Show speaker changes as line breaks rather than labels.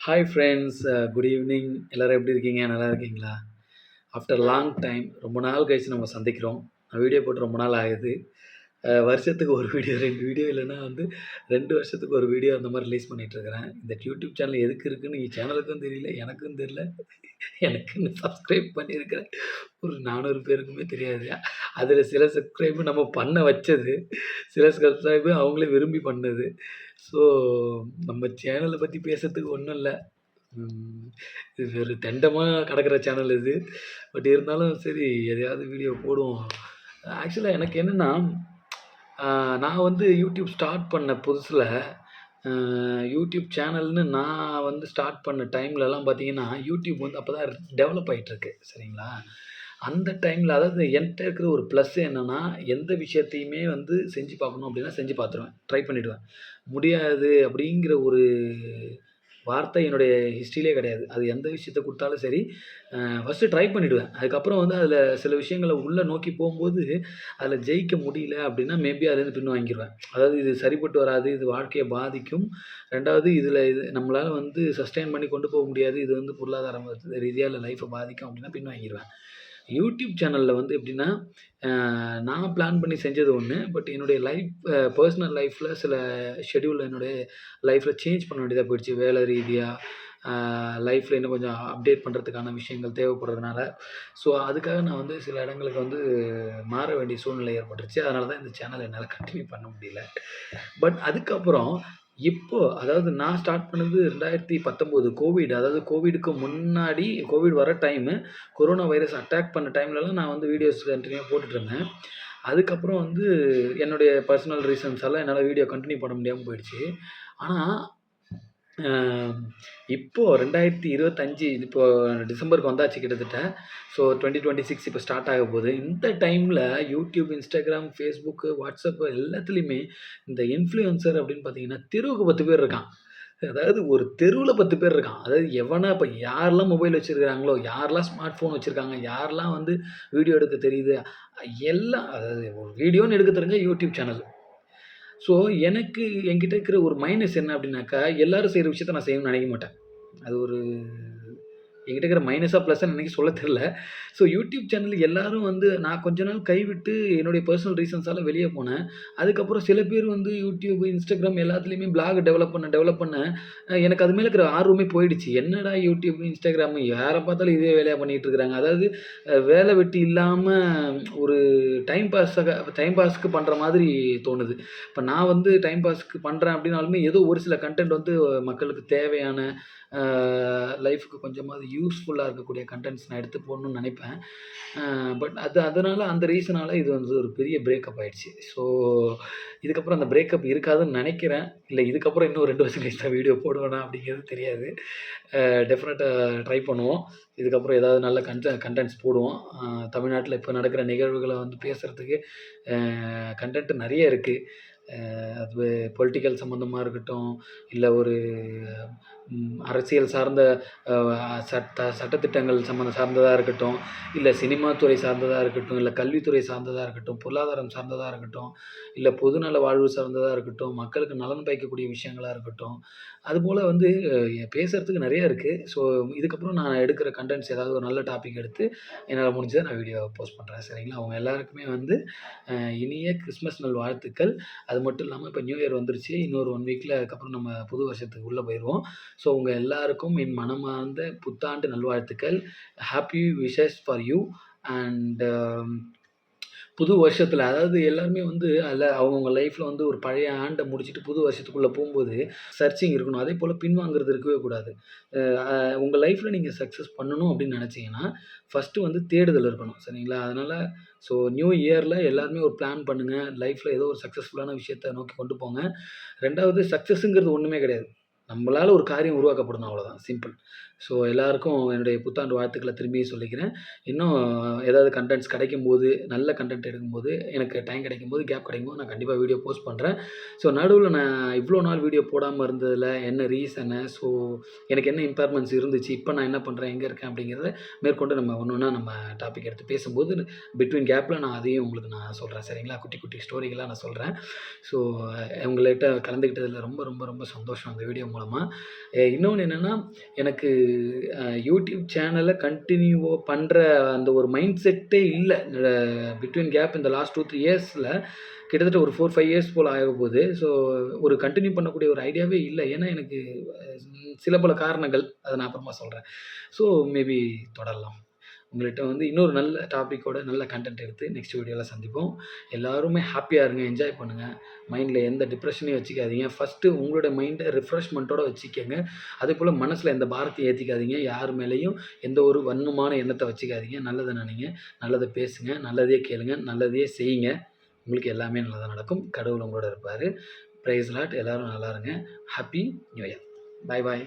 Hi friends, good evening. எல்லோரும் எப்படி இருக்கீங்க? நல்லா இருக்கீங்களா? ஆஃப்டர் லாங் டைம் ரொம்ப நாள் கழிச்சு நம்ம சந்திக்கிறோம். நான் வீடியோ போட்டு ரொம்ப நாள் ஆகுது. வருஷத்துக்கு 1 வீடியோ, 2 வீடியோ இல்லைன்னா வந்து 2 வருஷத்துக்கு 1 வீடியோ அந்த மாதிரி ரிலீஸ் பண்ணிகிட்ருக்கிறேன். இந்த யூடியூப் சேனல் எதுக்கு இருக்குன்னு சேனலுக்கும் தெரியல, எனக்கும் தெரியல. எனக்குன்னு சப்ஸ்கிரைப் பண்ணியிருக்கிறேன் ஒரு 400 பேருக்குமே தெரியாது. அதில் சில சப்ஸ்கிரைபு நம்ம பண்ண வச்சது, சில சப்ஸ்கிரைபு அவங்களே விரும்பி பண்ணது. ஸோ நம்ம சேனலை பற்றி பேசுறதுக்கு ஒன்றும் இல்லை. இது ஒரு தெண்டமா கிடக்கிற சேனல் இது. பட் இருந்தாலும் சரி, எதையாவது வீடியோ போடுவோம். ஆக்சுவலா எனக்கு என்னன்னா, நான் வந்து யூடியூப் ஸ்டார்ட் பண்ண புதுசுல, யூடியூப் சேனல்னு நான் வந்து ஸ்டார்ட் பண்ண டைம்லலாம் பார்த்தீங்கன்னா, யூடியூப் வந்து அப்ப தான் டெவலப் ஆயிட்டுருக்கு. சரிங்களா? அந்த டைம்ல அதாவது என்ட்ட இருக்கிற ஒரு ப்ளஸ் என்னன்னா, எந்த விஷயத்தையுமே வந்து செஞ்சு பார்க்கணும் அப்படின்னா செஞ்சு பார்த்துருவேன். ட்ரை பண்ணிடுவேன். முடியாது அப்படிங்கிற ஒரு வார்த்தை என்னுடைய ஹிஸ்ட்ரியிலே கிடையாது. அது எந்த விஷயத்த குடுத்தாலும் சரி, ஃபர்ஸ்ட்டு ட்ரை பண்ணிடுவேன். அதுக்கப்புறம் வந்து அதில சில விஷயங்கள உள்ள நோக்கி போம்போது, அதில ஜெயிக்க முடியல அப்டின்னா, மேபி அதுலேருந்து பின் வாங்கிருவேன். அதாவது இது சரிப்பட்டு வராது, இது வாழ்க்கைய பாதிக்கும். 2வது இது நம்மளால வந்து சஸ்டெயின் பண்ணி கொண்டு போக முடியாது. இது வந்து பொருளாதாரம் ரீதியா இல்ல லைஃப்ப பாதிக்கும் அப்டின்னா பின் வாங்கிருவேன். யூடியூப் சேனல்ல வந்து எப்டின்னா, நான் பிளான் பண்ணி செஞ்சது ஒண்ணு. பட் என்னுடைய பெர்சனல் லைஃப்ல சில ஷெட்யூல் என்னுடைய லைஃப்ல சேஞ்ச் பண்ண வேண்டியதா போயிடுச்சு. வேலை ரீதியா, லைஃப்ல இன்னும் கொஞ்சம் அப்டேட் பண்றதுக்கான விஷயங்கள் தேவைப்படுறதுனால, ஸோ அதுக்காக நான் வந்து சில இடங்களுக்கு வந்து மாற வேண்டிய சூழ்நிலை ஏற்பட்டுருச்சு. அதனால தான் இந்த சேனல என்னால கன்டின்யூ பண்ண முடியல. பட் அதுக்கப்புறம் இப்போ அதாவது நான் ஸ்டார்ட் பண்ணது 2019 கோவிட். அதாவது கோவிடுக்கு முன்னாடி கோவிட் வர டைமு. கொரோனா வைரஸ் அட்டாக் பண்ண டைம்லலாம் நான் வந்து வீடியோஸ் கன்டினியூவா போட்டுட்டுருந்தேன். அதுக்கப்புறம் வந்து என்னுடைய பர்சனல் ரீசன்ஸால என்னால வீடியோ கன்டின்யூ பண்ண முடியாம போயிடுச்சு. ஆனா, அ இப்போ 2025 இப்போ டிசம்பருக்கு வந்தாச்சு கிட்டத்தட்ட. ஸோ 2026 இப்போ ஸ்டார்ட் ஆக போகுது. இந்த டைம்ல யூடியூப், Instagram, Facebook, WhatsApp எல்லாத்துலயுமே இந்த இன்ஃப்ளூயன்சர் அப்படின்னு பார்த்தீங்கன்னா, தெருவுக்கு 10 பேர் இருக்கான். அதாவது ஒரு தெருவுல 10 பேர் இருக்கான். அதாவது எவனா இப்ப யாரெல்லாம் மொபைல் வச்சிருக்காங்களோ, யாரெல்லாம் ஸ்மார்ட் ஃபோன் வச்சிருக்காங்க, யாரெல்லாம் வந்து வீடியோ எடுக்க தெரியுது, எல்லாம் அதாவது ஒரு வீடியோன்னு எடுக்க தெரிஞ்சா யூடியூப் சேனல். ஸோ எனக்கு என்கிட்ட இருக்கிற ஒரு மைனஸ் என்ன அப்படின்னாக்கா, எல்லாரும் செய்ற விஷயத்த நான் செய்யணும்னு நினைக்க மாட்டேன். அது ஒரு என்கிட்ட இருக்கிற மைனஸா, ப்ளஸ்ஸான்னு எனக்கு சொல்ல தெரியல. ஸோ யூடியூப் சேனல் எல்லாரும் வந்து நான் கொஞ்ச நாள் கைவிட்டு என்னுடைய பெர்சனல் ரீசன்ஸால வெளிய போனேன். அதுக்கப்புறம் சில பேர் வந்து யூடியூப், Instagram எல்லாத்துலயுமே பிளாக் டெவலப் பண்ண எனக்கு அது மேல இருக்கிற ஆர்வமே போயிடுச்சு. என்னடா யூடியூப், Instagram யார பார்த்தாலும் இதே வேலையா பண்ணிட்டு இருக்கிறாங்க. அதாவது வேலை வெட்டி இல்லாம ஒரு டைம் பாஸ்க்கு பண்ற மாதிரி தோணுது. இப்ப நான் வந்து டைம் பாஸ்க்கு பண்றேன் அப்படின்னாலுமே, ஏதோ ஒரு சில கன்டென்ட் வந்து மக்களுக்கு தேவையான அ லைஃப்‌க்கு கொஞ்சமாவது யூஸ்ஃபுல்லா இருக்கக்கூடிய கன்டென்ட்ஸ் நான் எடுத்து போடணும்னு நெனைப்பேன். பட் அதனால அந்த ரீசனால இது வந்து ஒரு பெரிய பிரேக்கப் ஆயிடுச்சு. ஸோ இதுக்கப்புறம் அந்த பிரேக்கப் இருக்காதுன்னு நெனைக்கிறேன். இல்ல இதுக்கப்புறம் இன்னும் 2 வருஷம் கழிச்சு தான் வீடியோ போடுவேனா அப்படிங்கிறது தெரியாது. டெஃபினட்டா ட்ரை பண்ணுவோம். இதுக்கப்புறம் ஏதாவது நல்ல கன்டென்ட்ஸ் போடுவோம். தமிழ்நாட்டுல இப்ப நடக்கிற நிகழ்வுகள வந்து பேசுறதுக்கு கன்டென்ட் நெறைய இருக்கு. அது பொலிட்டிக்கல் சம்மந்தமா இருக்கட்டும், இல்ல ஒரு அரசியல் சார்ந்த அ சட்டதிட்டங்கள் சார்ந்ததா இருக்கட்டும், இல்ல சினிமா துறை சார்ந்ததா இருக்கட்டும், இல்ல கல்வித்துறை சார்ந்ததா இருக்கட்டும், பொருளாதாரம் சார்ந்ததா இருக்கட்டும், இல்ல பொதுநல வாழ்வு சார்ந்ததா இருக்கட்டும், மக்களுக்கு நலன் பயக்கக்கூடிய விஷயங்களா இருக்கட்டும். அதுபோல வந்து பேசுறதுக்கு நெறைய இருக்கு. ஸோ இதுக்கப்புறம் நான் எடுக்கிற கன்டென்ட்ஸ் ஏதாவது ஒரு நல்ல டாபிக் எடுத்து என்னால முடிஞ்சத நான் வீடியோ போஸ்ட் பண்றேன். சரிங்களா? அவங்க எல்லாருக்குமே வந்து அ இனிய கிறிஸ்மஸ் நல்வாழ்த்துக்கள். அது மட்டும் இல்லாம இப்ப நியூ இயர் வந்துருச்சு. இன்னொரு 1 வீக்ல அதுக்கப்புறம் நம்ம புது வருஷத்துக்கு உள்ள போயிருவோம். ஸோ உங்க எல்லாருக்கும் என் மனமார்ந்த புத்தாண்டு நல்வாழ்த்துக்கள். Happy wishes for you and புது வருஷத்துல அதாவது எல்லாருமே வந்து அதில அவங்கவங்க லைஃப்ல வந்து ஒரு பழைய ஆண்ட முடிச்சுட்டு புது வருஷத்துக்குள்ள போம்போது, சர்ச்சிங் இருக்கணும். அதேபோல பின்வாங்குறது இருக்கவே கூடாது. அ உங்க லைஃப்ல நீங்க சக்சஸ் பண்ணணும் அப்படின்னு நெனச்சீங்கன்னா, ஃபர்ஸ்ட்டு வந்து தேடுதல் இருக்கணும். சரிங்களா? அதனால ஸோ நியூ இயர்ல எல்லாருமே ஒரு பிளான் பண்ணுங்க. லைஃப்ல ஏதோ ஒரு சக்சஸ்ஃபுல்லான விஷயத்த நோக்கி கொண்டு போங்க. 2வது சக்சஸ்ங்கிறது ஒண்ணுமே கிடையாது. நம்மளால ஒரு காரியம் உருவாக்கப்படணும் அவ்வளோதான். சிம்பிள். ஸோ எல்லாருக்கும் என்னுடைய புத்தாண்டு வாழ்த்துக்கள திரும்பியும் சொல்லிக்கிறேன். இன்னும் ஏதாவது கன்டென்ட்ஸ் கிடைக்கும்போது, நல்ல கன்டென்ட் எடுக்கும்போது, எனக்கு டைம் கிடைக்கும்போது, கேப் கிடைக்கும்போது நான் கண்டிப்பா வீடியோ போஸ்ட் பண்றேன். ஸோ நடுவுல நான் இவ்ளோ நாள் வீடியோ போடாம இருந்ததுல என்ன ரீசனு, ஸோ எனக்கு என்ன இம்பேர்மெண்ட்ஸ் இருந்துச்சு, இப்ப நான் என்ன பண்றேன், எங்க இருக்கேன் அப்படிங்கிறத மேற்கொண்டு நம்ம ஒண்ணு ஒண்ணா நம்ம டாபிக் எடுத்து பேசும்போது, பிட்வீன் கேப்ல நான் அதையும் உங்களுக்கு நான் சொல்றேன். சரிங்களா? குட்டி குட்டி ஸ்டோரிகளா நான் சொல்றேன். ஸோ உங்கள்ட்ட கலந்துக்கிட்டதுல ரொம்ப ரொம்ப ரொம்ப சந்தோஷம் அந்த வீடியோ மூலமா. மூலமா. இன்னொன்னு என்னன்னா, எனக்கு யூடியூப் சேனல கன்டின்யூவா பண்ற அந்த ஒரு மைண்ட் செட்டே இல்ல. பிட்வீன் கேப் இந்த லாஸ்ட் 2, 3 இயர்ஸ்ல கிட்டத்தட்ட ஒரு 4, 5 இயர்ஸ் போல ஆகப்போகுது. ஸோ ஒரு கன்டின்யூ பண்ணக்கூடிய ஒரு ஐடியாவே இல்ல. ஏன்னா எனக்கு சில பல காரணங்கள். அத நான் அப்புறமா சொல்றேன். ஸோ மேபி தொடரலாம். உங்கள்ட்ட வந்து இன்னொரு நல்ல டாபிக்கோட நல்ல கன்டென்ட் எடுத்து நெக்ஸ்ட் வீடியோல சந்திப்போம். எல்லாருமே ஹேப்பியா இருங்க. என்ஜாய் பண்ணுங்க. மைண்ட்ல எந்த டிப்ரஷனையும் வச்சுக்காதீங்க. ஃபர்ஸ்ட்டு உங்களோட மைண்ட ரிஃப்ரெஷ்மென்ட்டோட வச்சுக்கங்க. அதேபோல மனசுல எந்த பாரத்தையும் ஏத்திக்காதீங்க. யார் மேலயும் எந்த ஒரு வன்மமான எண்ணத்த வச்சுக்காதீங்க. நல்லத நெனைங்க. நல்லத பேசுங்க. நல்லதையே கேளுங்க. நல்லதையே செய்யுங்க. உங்களுக்கு எல்லாமே நல்லதா நடக்கும். கடவுள் உங்களோட இருப்பாரு. Praise Lord. எல்லாரும் நல்லா இருங்க. Happy new year. பாய் பாய்.